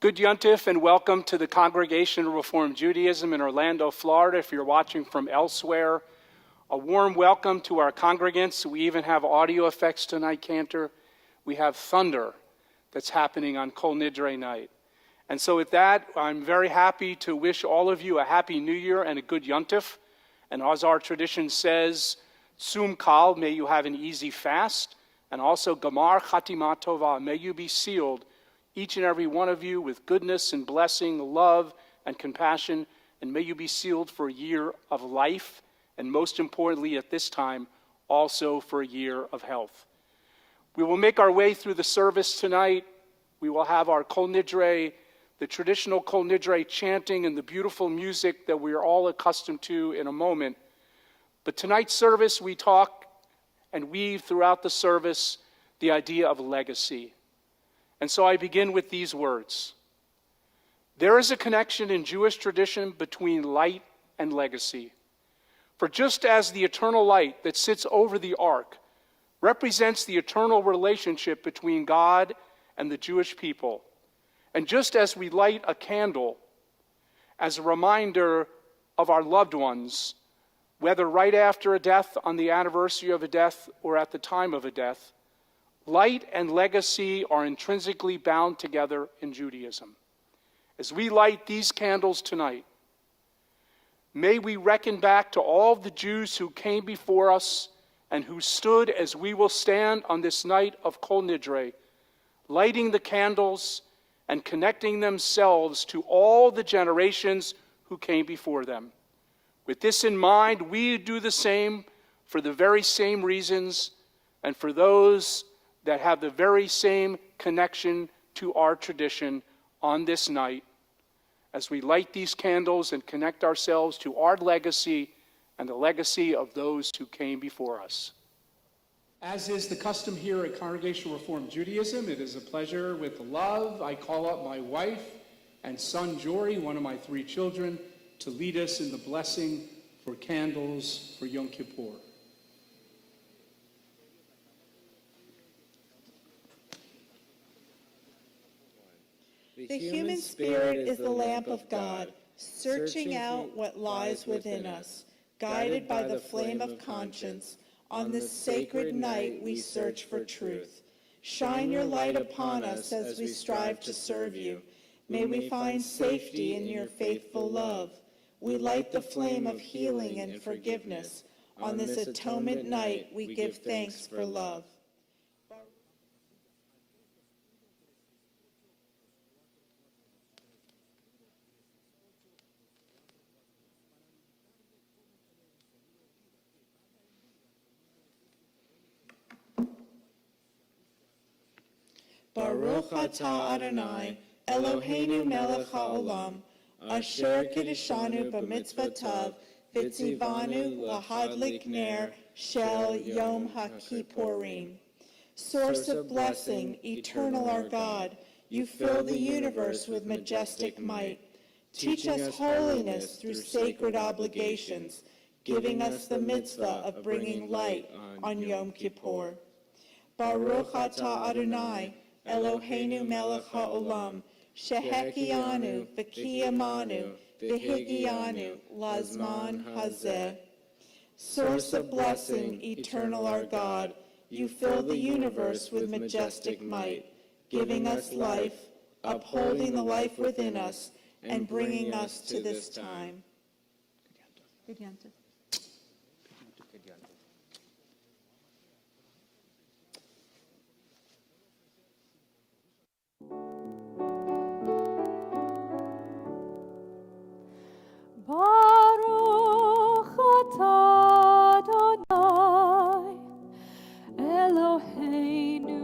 Good Yontif and welcome to the Congregation of Reformed Judaism in Orlando, Florida. If you're watching from elsewhere, a warm welcome to our congregants. We even have audio effects tonight, Cantor. We have thunder that's happening on Kol Nidre night. And so with that, I'm very happy to wish all of you a happy new year and a good Yontif. And as our tradition says, Sum Kal, may you have an easy fast. And also Gamar Chatima Tova, may you be sealed, each and every one of you, with goodness and blessing, love and compassion, and may you be sealed for a year of life, and most importantly at this time, also for a year of health. We will make our way through the service tonight. We will have our Kol Nidre, the traditional Kol Nidre chanting and the beautiful music that we are all accustomed to in a moment. But tonight's service, we talk and weave throughout the service the idea of legacy. And so I begin with these words. There is a connection in Jewish tradition between light and legacy. For just as the eternal light that sits over the ark represents the eternal relationship between God and the Jewish people, and just as we light a candle as a reminder of our loved ones, whether right after a death, on the anniversary of a death, or at the time of a death, light and legacy are intrinsically bound together in Judaism. As we light these candles tonight, may we reckon back to all the Jews who came before us and who stood as we will stand on this night of Kol Nidre, lighting the candles and connecting themselves to all the generations who came before them. With this in mind, we do the same for the very same reasons and for those that have the very same connection to our tradition on this night as we light these candles and connect ourselves to our legacy and the legacy of those who came before us. As is the custom here at Congregational Reformed Judaism, it is a pleasure with love I call up my wife and son Jory, one of my 3 children, to lead us in the blessing for candles for Yom Kippur. The human spirit is the lamp of God, searching out what lies within us, guided by the flame of conscience. On this sacred night we search for truth. Shine your light upon us as we strive to serve you. May we find safety in your faithful love. We light the flame of healing and forgiveness. On this atonement night we give thanks for love. Baruch atah Adonai, Eloheinu melech haolam, asher kiddushanu b'mitzvotav, v'tzivanu lahadlik ner shel Yom HaKippurim. Source of blessing, eternal our God, you fill the universe with majestic might. Teach us holiness through sacred obligations, giving us the mitzvah of bringing light on Yom Kippur. Baruch atah Adonai, Eloheinu melech haolam, shehekianu v'kiyamanu v'higianu lazman hazeh. Source of blessing, eternal our God, you fill the universe with majestic might, giving us life, upholding the life within us, and bringing us to this time. Good Yontif. Baruch atah Adonai, Eloheinu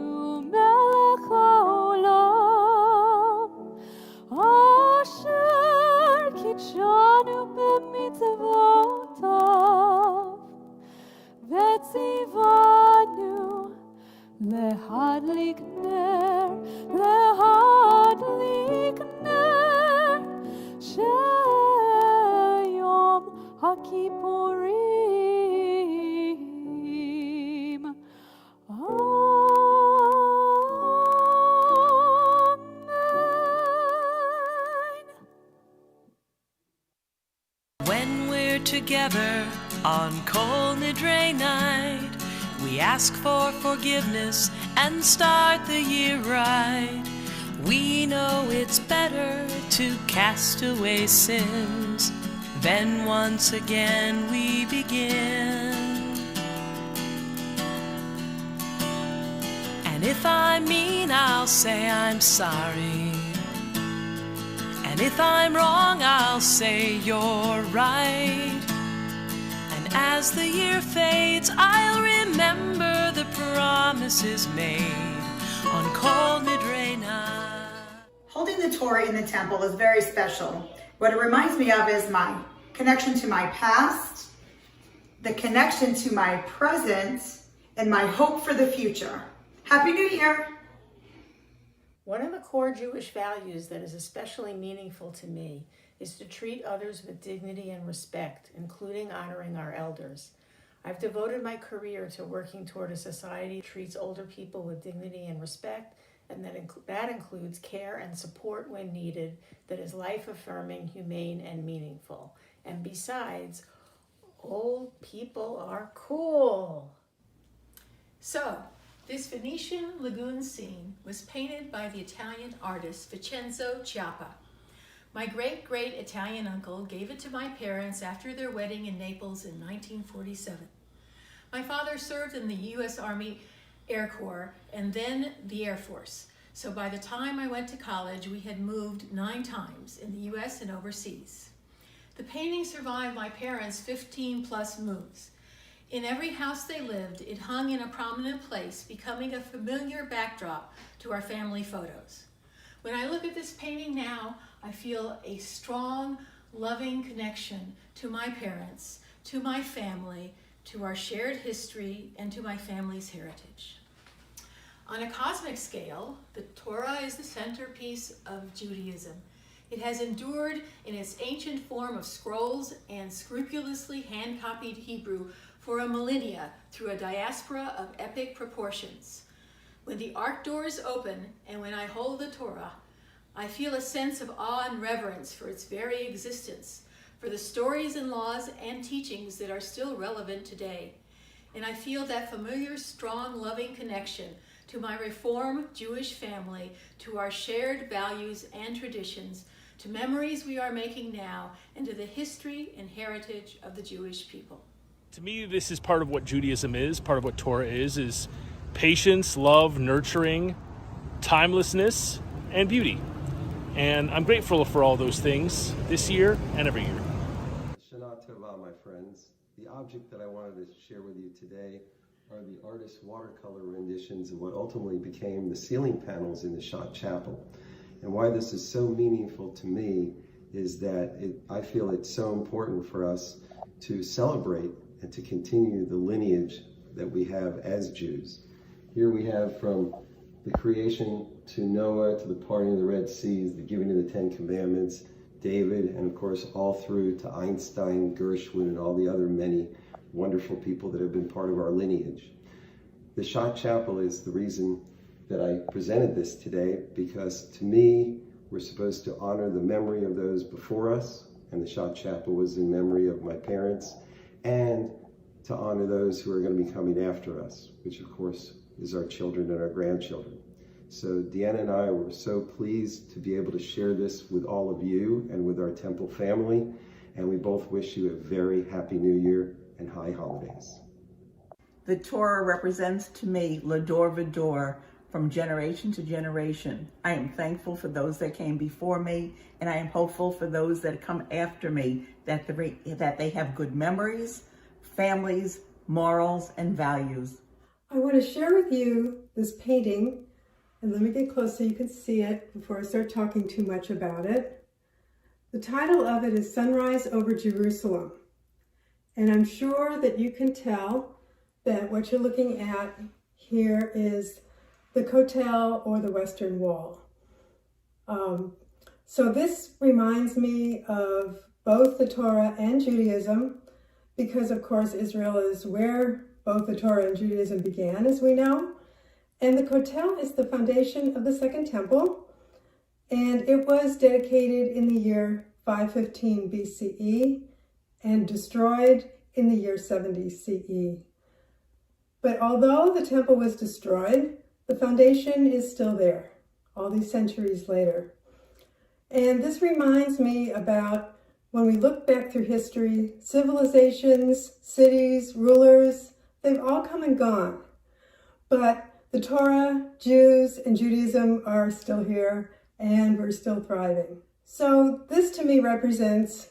melech haolam, asher kitshanu b'mitzvotav, v'tzivanu lehadlik ner Yom HaKippurim. Amen. together on Kol Nidre night. We ask for forgiveness and start the year right. We know it's better to cast away sins. Then once again we begin. And if I'm mean, I'll say I'm sorry. And if I'm wrong, I'll say you're right. And as the year fades, I'll remember the promises made on Kol Nidre night. Holding the Torah in the temple is very special. What it reminds me of is my connection to my past, the connection to my present, and my hope for the future. Happy New Year! One of the core Jewish values that is especially meaningful to me is to treat others with dignity and respect, including honoring our elders. I've devoted my career to working toward a society that treats older people with dignity and respect, and that includes care and support when needed, that is life-affirming, humane, and meaningful. And besides, old people are cool. So, this Venetian lagoon scene was painted by the Italian artist Vincenzo Chiappa. My great-great Italian uncle gave it to my parents after their wedding in Naples in 1947. My father served in the U.S. Army Air Corps and then the Air Force. So by the time I went to college, we had moved 9 times in the U.S. and overseas. The painting survived my parents' 15-plus moves. In every house they lived, it hung in a prominent place, becoming a familiar backdrop to our family photos. When I look at this painting now, I feel a strong, loving connection to my parents, to my family, to our shared history, and to my family's heritage. On a cosmic scale, the Torah is the centerpiece of Judaism. It has endured in its ancient form of scrolls and scrupulously hand-copied Hebrew for a millennia through a diaspora of epic proportions. When the ark doors open and when I hold the Torah, I feel a sense of awe and reverence for its very existence, for the stories and laws and teachings that are still relevant today. And I feel that familiar, strong, loving connection to my Reform Jewish family, to our shared values and traditions, to memories we are making now, and to the history and heritage of the Jewish people. To me, this is part of what Judaism is, part of what Torah is patience, love, nurturing, timelessness, and beauty. And I'm grateful for all those things this year and every year. Shana Tova, my friends. The object that I wanted to share with you today are the artist's watercolor renditions of what ultimately became the ceiling panels in the Shot Chapel. And why this is so meaningful to me is that I feel it's so important for us to celebrate and to continue the lineage that we have as Jews. Here we have from the creation to Noah, to the parting of the Red Seas, the giving of the 10 Commandments, David, and of course all through to Einstein, Gershwin, and all the other many wonderful people that have been part of our lineage. The Shot Chapel is the reason that I presented this today, because to me, we're supposed to honor the memory of those before us, and the Shot Chapel was in memory of my parents, and to honor those who are going to be coming after us, which of course is our children and our grandchildren. So Deanna and I were so pleased to be able to share this with all of you and with our temple family, and we both wish you a very happy New Year and high holidays. The Torah represents to me L'Dor V'Dor, from generation to generation. I am thankful for those that came before me, and I am hopeful for those that come after me, that they have good memories, families, morals, and values. I want to share with you this painting, and let me get close so you can see it before I start talking too much about it. The title of it is Sunrise over Jerusalem, and I'm sure that you can tell that what you're looking at here is the Kotel or the Western Wall. So this reminds me of both the Torah and Judaism, because of course Israel is where both the Torah and Judaism began, as we know. And the Kotel is the foundation of the Second Temple, and it was dedicated in the year 515 BCE, and destroyed in the year 70 CE. But although the temple was destroyed, the foundation is still there, all these centuries later. And this reminds me about when we look back through history, civilizations, cities, rulers, they've all come and gone. But the Torah, Jews, and Judaism are still here, and we're still thriving. So this to me represents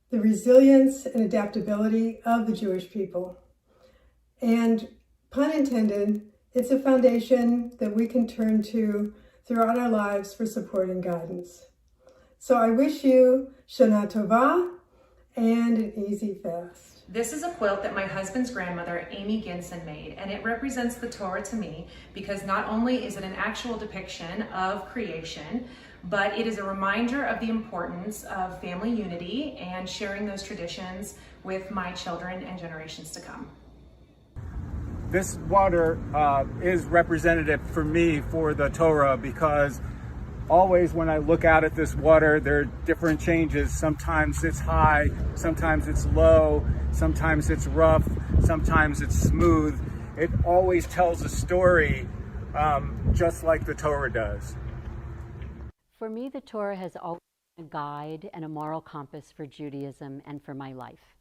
the resilience and adaptability of the Jewish people. And pun intended, it's a foundation that we can turn to throughout our lives for support and guidance. So I wish you Shana Tova and an easy fast. This is a quilt that my husband's grandmother, Amy Ginson, made, and it represents the Torah to me because not only is it an actual depiction of creation, but it is a reminder of the importance of family unity and sharing those traditions with my children and generations to come. This water is representative for me for the Torah because always when I look out at this water, there are different changes. Sometimes it's high, sometimes it's low, sometimes it's rough, sometimes it's smooth. It always tells a story just like the Torah does. For me, the Torah has always been a guide and a moral compass for Judaism and for my life.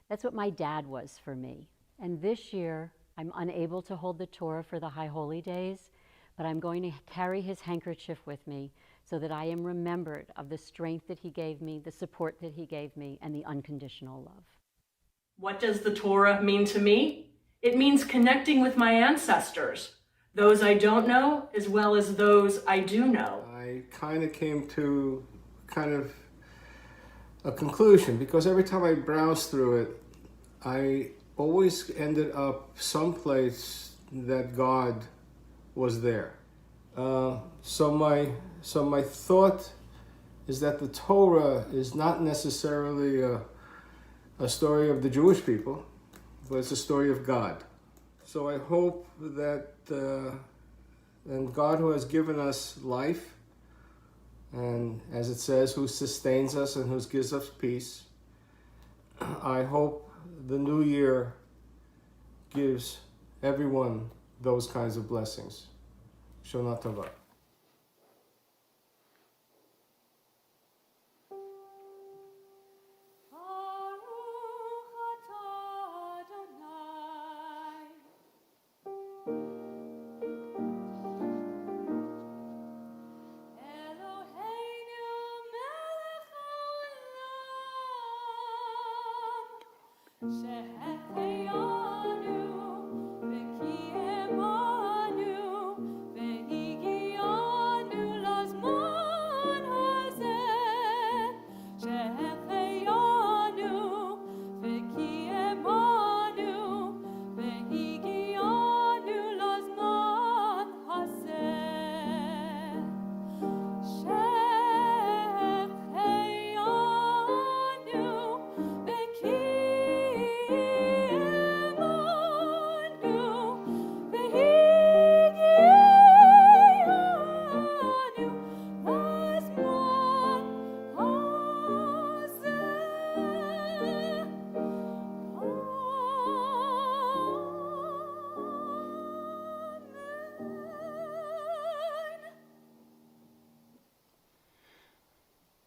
That's what my dad was for me. And this year, I'm unable to hold the Torah for the High Holy Days, but I'm going to carry his handkerchief with me so that I am remembered of the strength that he gave me, the support that he gave me, and the unconditional love. What does the Torah mean to me? It means connecting with my ancestors, those I don't know as well as those I do know. I kind of came to a conclusion because every time I browsed through it, I always ended up someplace that God was there. So my thought is that the Torah is not necessarily a story of the Jewish people, but it's a story of God. So I hope that and God, who has given us life, and as it says, who sustains us and who gives us peace, I hope the new year gives everyone those kinds of blessings. Shana Tova.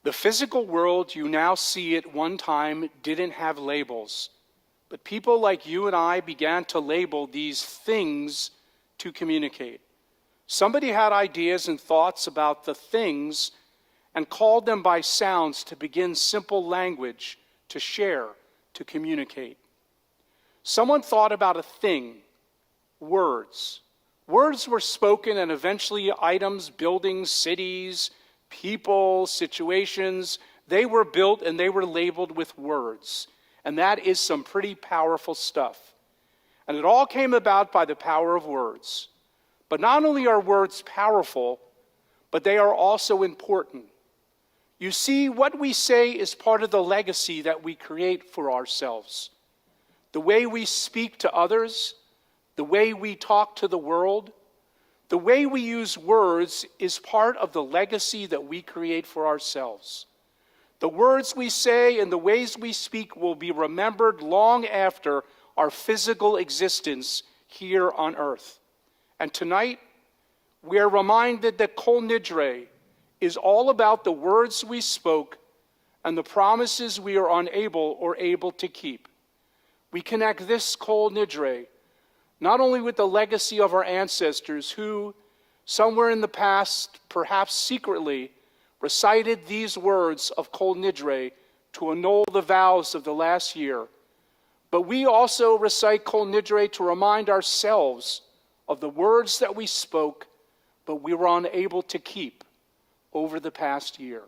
The physical world you now see at one time didn't have labels, but people like you and I began to label these things to communicate. Somebody had ideas and thoughts about the things and called them by sounds to begin simple language, to share, to communicate. Someone thought about a thing, words. Words were spoken and eventually items, buildings, cities, people, situations, they were built and they were labeled with words. And that is some pretty powerful stuff. And it all came about by the power of words. But not only are words powerful, but they are also important. You see, what we say is part of the legacy that we create for ourselves. The way we speak to others, the way we talk to the world, the way we use words is part of the legacy that we create for ourselves. The words we say and the ways we speak will be remembered long after our physical existence here on earth. And tonight, we are reminded that Kol Nidre is all about the words we spoke and the promises we are unable or able to keep. We connect this Kol Nidre not only with the legacy of our ancestors who, somewhere in the past, perhaps secretly, recited these words of Kol Nidre to annul the vows of the last year, but we also recite Kol Nidre to remind ourselves of the words that we spoke, but we were unable to keep over the past year.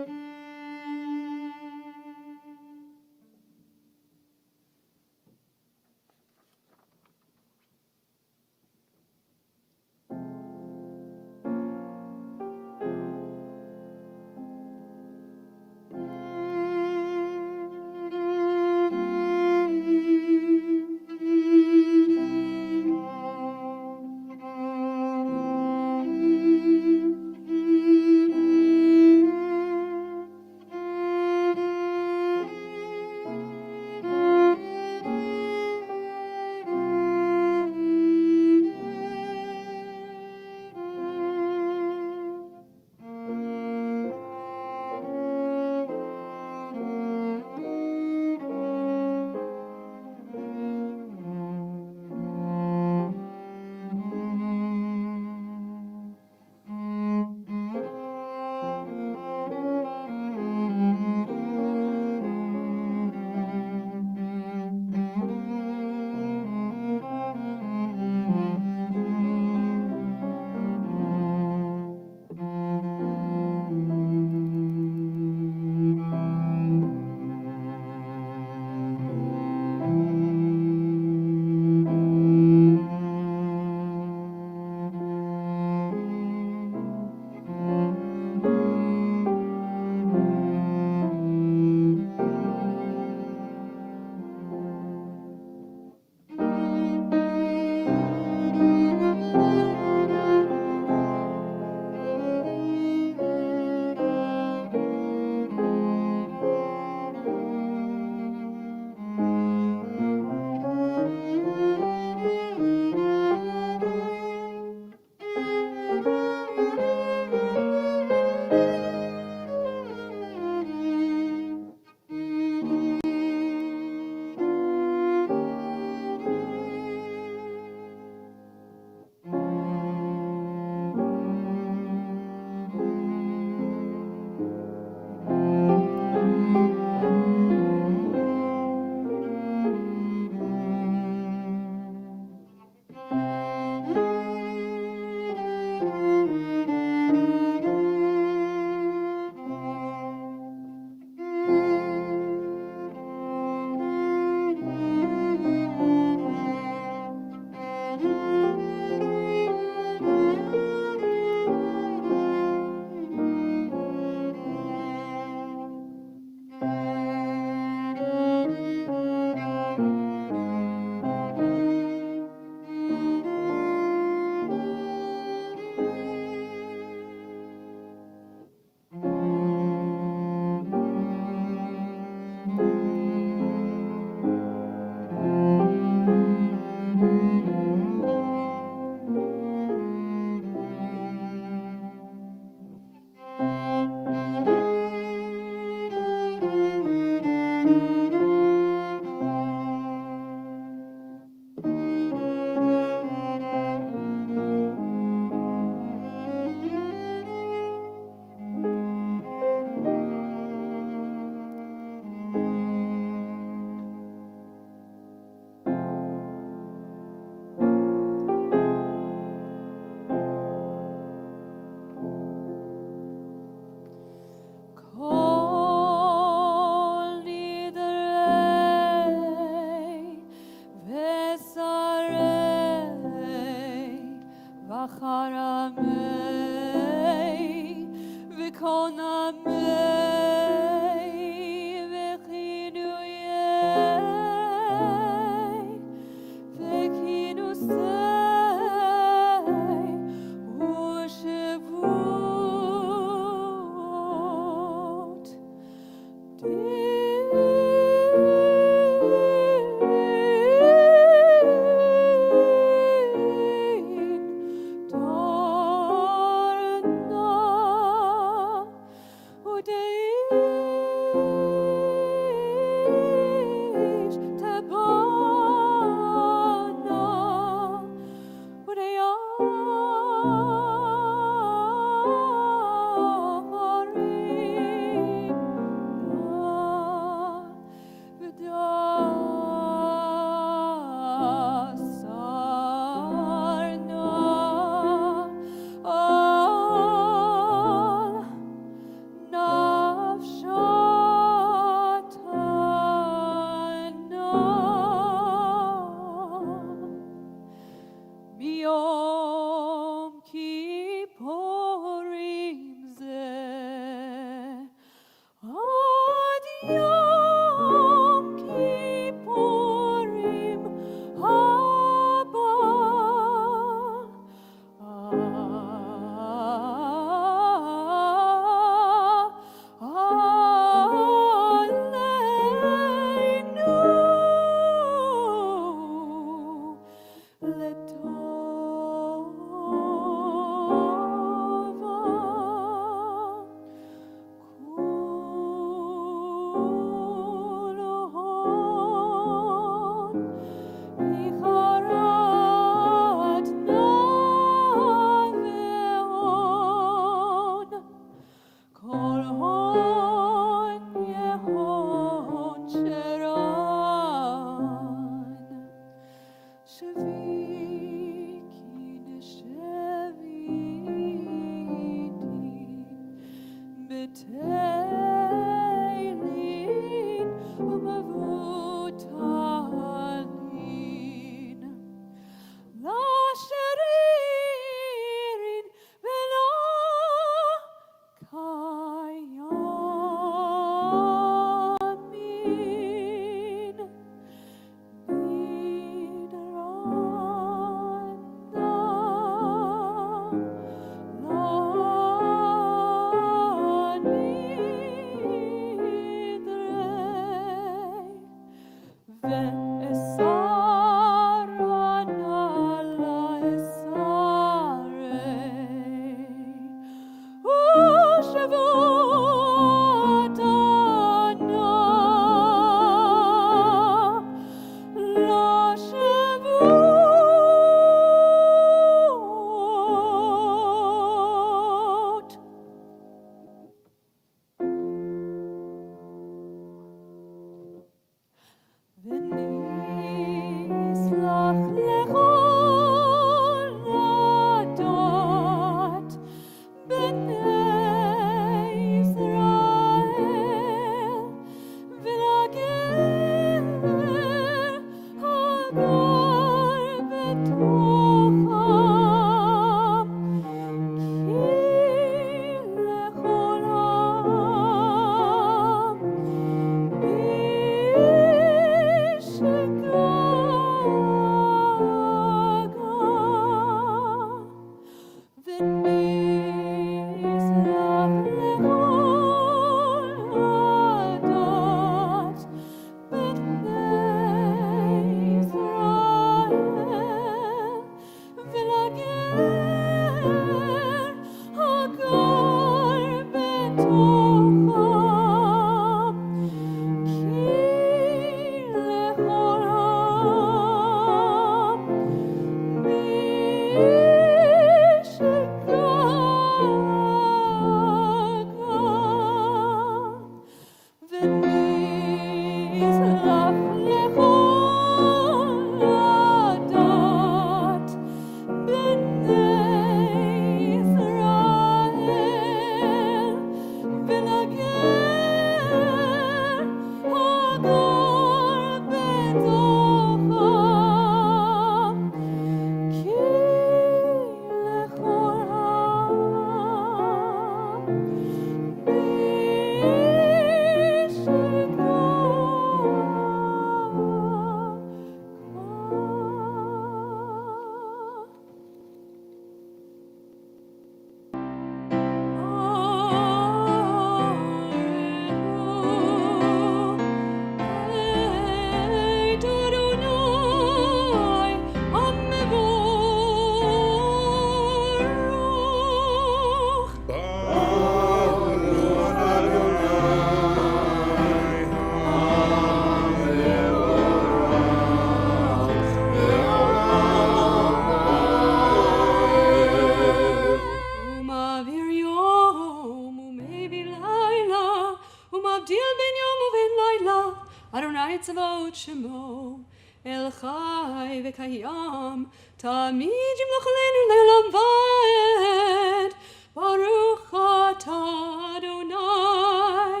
tzavot shemo el chai v'kayam tamid yimloch aleinu le'olam va'ed baruch atah Adonai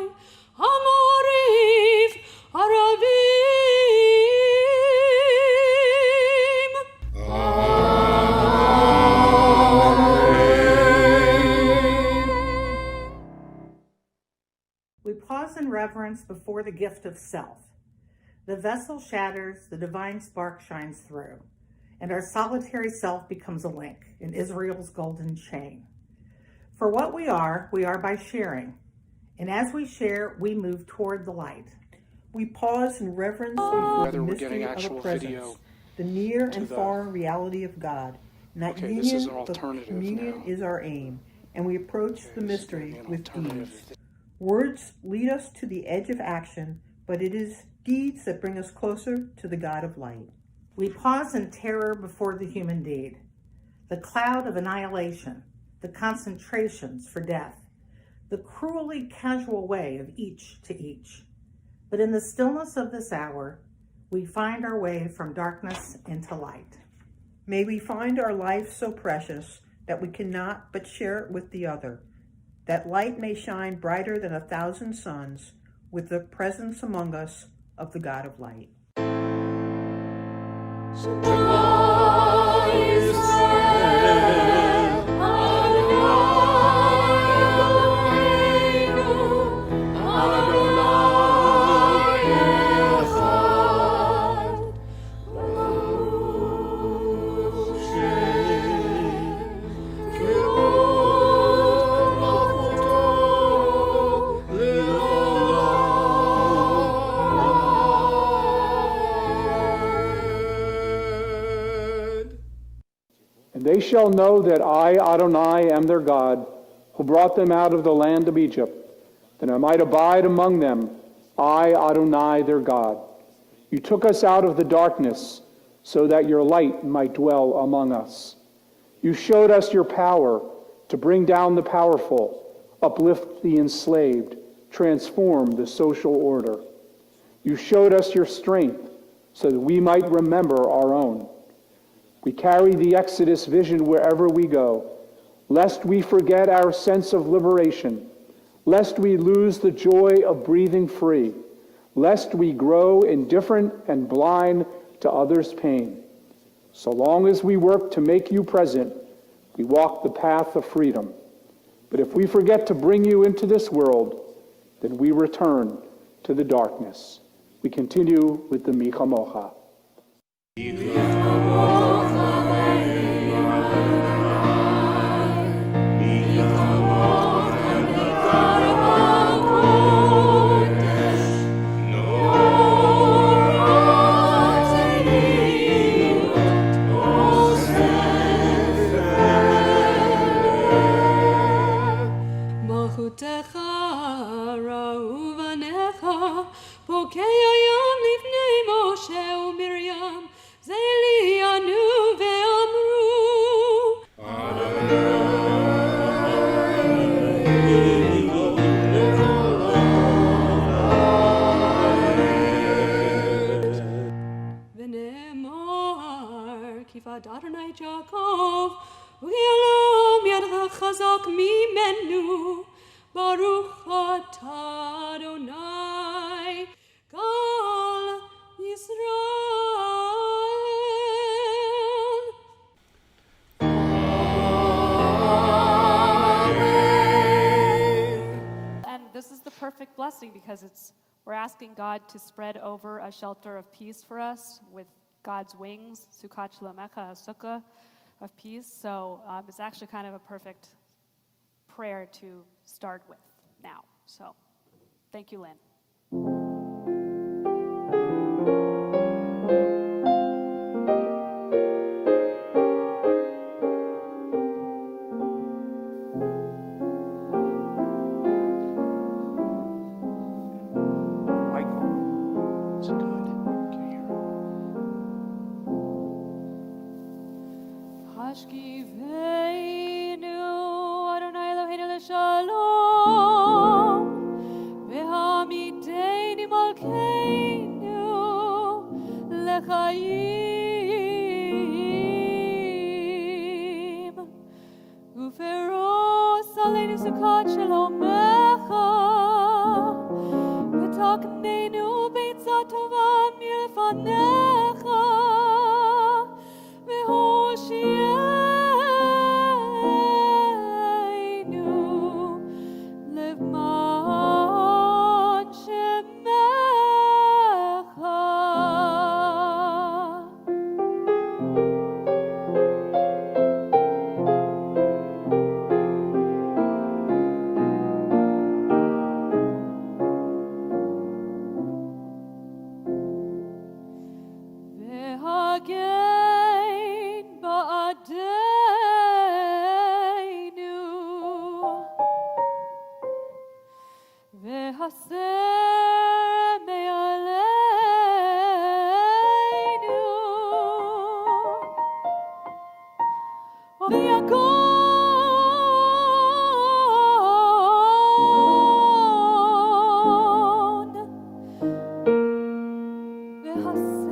Amoriv Aravim. We pause in reverence before the gift of self. The vessel shatters, the divine spark shines through, and our solitary self becomes a link in Israel's golden chain. For what we are by sharing, and as we share, we move toward the light. We pause in reverence before the mystery of the presence, the near and far reality of God, and that union with communion is our aim, and we approach the mystery with deeds. Words lead us to the edge of action, but it is deeds that bring us closer to the God of light. We pause in terror before the human deed, the cloud of annihilation, the concentrations for death, the cruelly casual way of each to each. But in the stillness of this hour, we find our way from darkness into light. May we find our life so precious that we cannot but share it with the other, that light may shine brighter than 1,000 suns with the presence among us of the God of light. And they shall know that I, Adonai, am their God, who brought them out of the land of Egypt, that I might abide among them, I, Adonai, their God. You took us out of the darkness, so that your light might dwell among us. You showed us your power to bring down the powerful, uplift the enslaved, transform the social order. You showed us your strength, so that we might remember our own. We carry the Exodus vision wherever we go, lest we forget our sense of liberation, lest we lose the joy of breathing free, lest we grow indifferent and blind to others' pain. So long as we work to make you present, we walk the path of freedom. But if we forget to bring you into this world, then we return to the darkness. We continue with the Mi Chamocha. Adonai Jacob, U'Yalom Yadcha Chazak Mimenu, Baruch Atah Adonai, Kol Yisrael. And this is the perfect blessing because we're asking God to spread over a shelter of peace for us with God's wings, Sukkot Shlomecha, a sukkah of peace. So it's actually kind of a perfect prayer to start with now. So thank you, Lynn. Hashkiveinu Adonai Eloheinu l'shalom V'hamidenu malkeinu l'chaim U'feros aleinu sukkot shalomecha V'taknenu beitzah tova milfanecha V'hoshienu l'man shemecha. V'hagen ba'adeinu v'haser me'aleinu v'yagon v'haser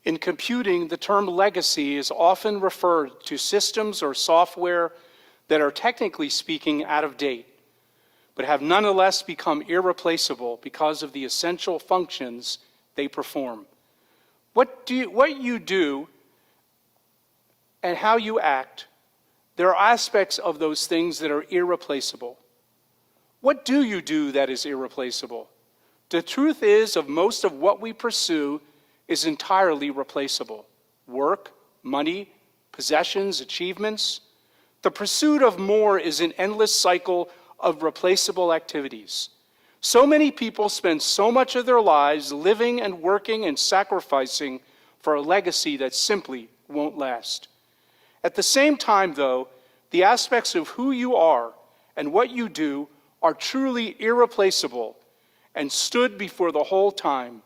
In computing, the term legacy is often referred to systems or software that are technically speaking out of date, but have nonetheless become irreplaceable because of the essential functions they perform. What you do and how you act, there are aspects of those things that are irreplaceable. What do you do that is irreplaceable? The truth is, of most of what we pursue is entirely replaceable. Work, money, possessions, achievements. The pursuit of more is an endless cycle of replaceable activities. So many people spend so much of their lives living and working and sacrificing for a legacy that simply won't last. At the same time, though, the aspects of who you are and what you do are truly irreplaceable and stood before the whole time,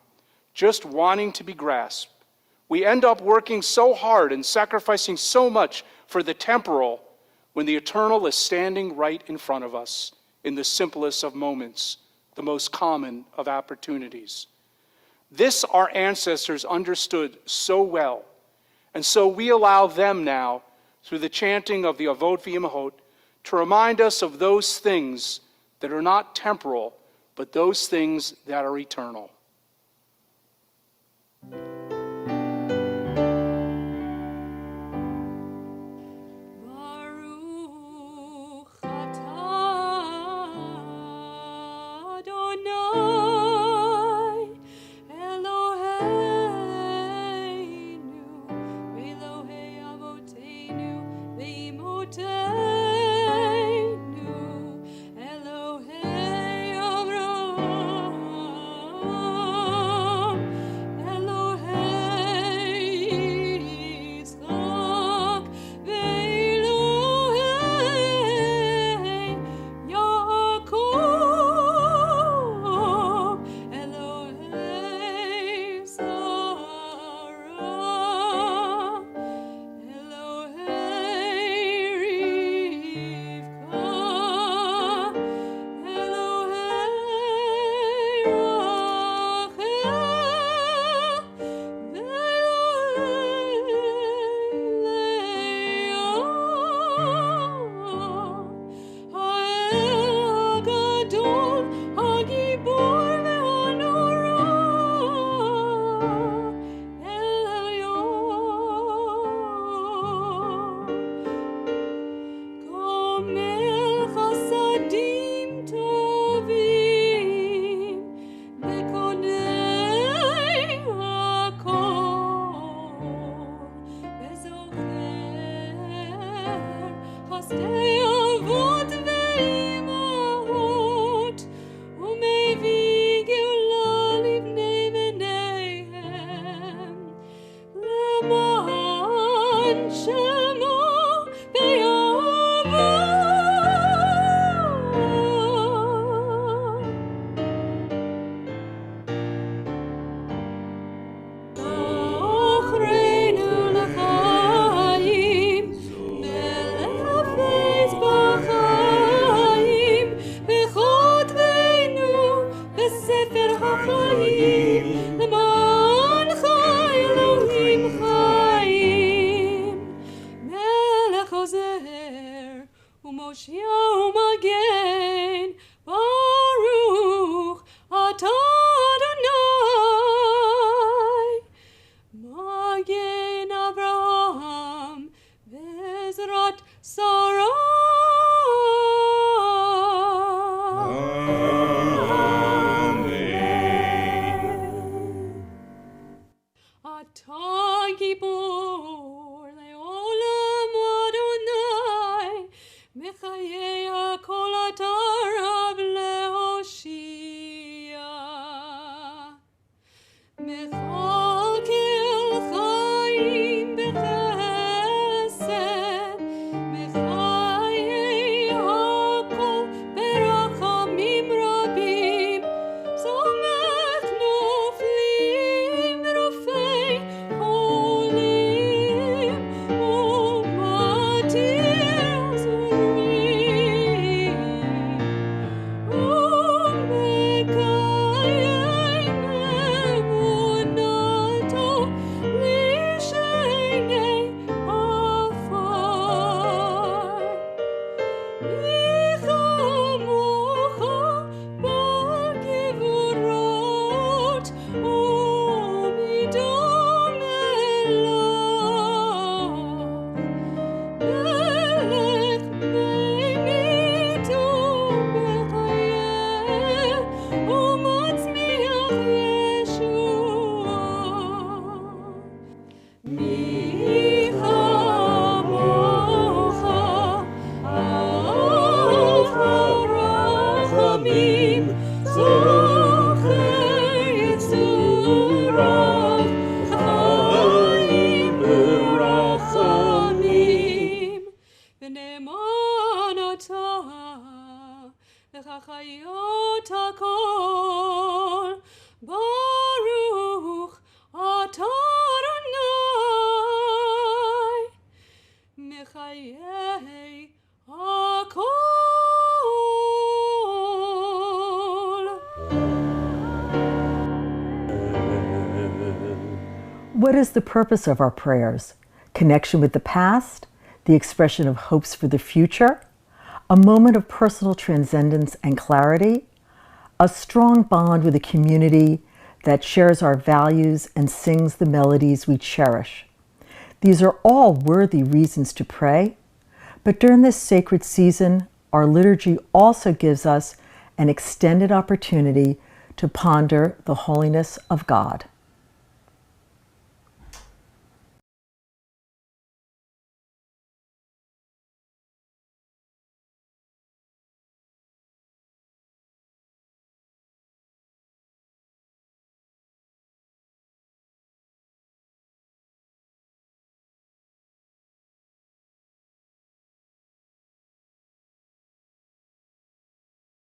just wanting to be grasped. We end up working so hard and sacrificing so much for the temporal when the eternal is standing right in front of us in the simplest of moments, the most common of opportunities. This our ancestors understood so well, and so we allow them now, through the chanting of the Avot V'Imahot, to remind us of those things that are not temporal, but those things that are eternal. וחיות הכל, ברוך אתה אדוני, מחיי הכל. What is the purpose of our prayers? Connection with the past, the expression of hopes for the future, a moment of personal transcendence and clarity, a strong bond with a community that shares our values and sings the melodies we cherish. These are all worthy reasons to pray, but during this sacred season, our liturgy also gives us an extended opportunity to ponder the holiness of God.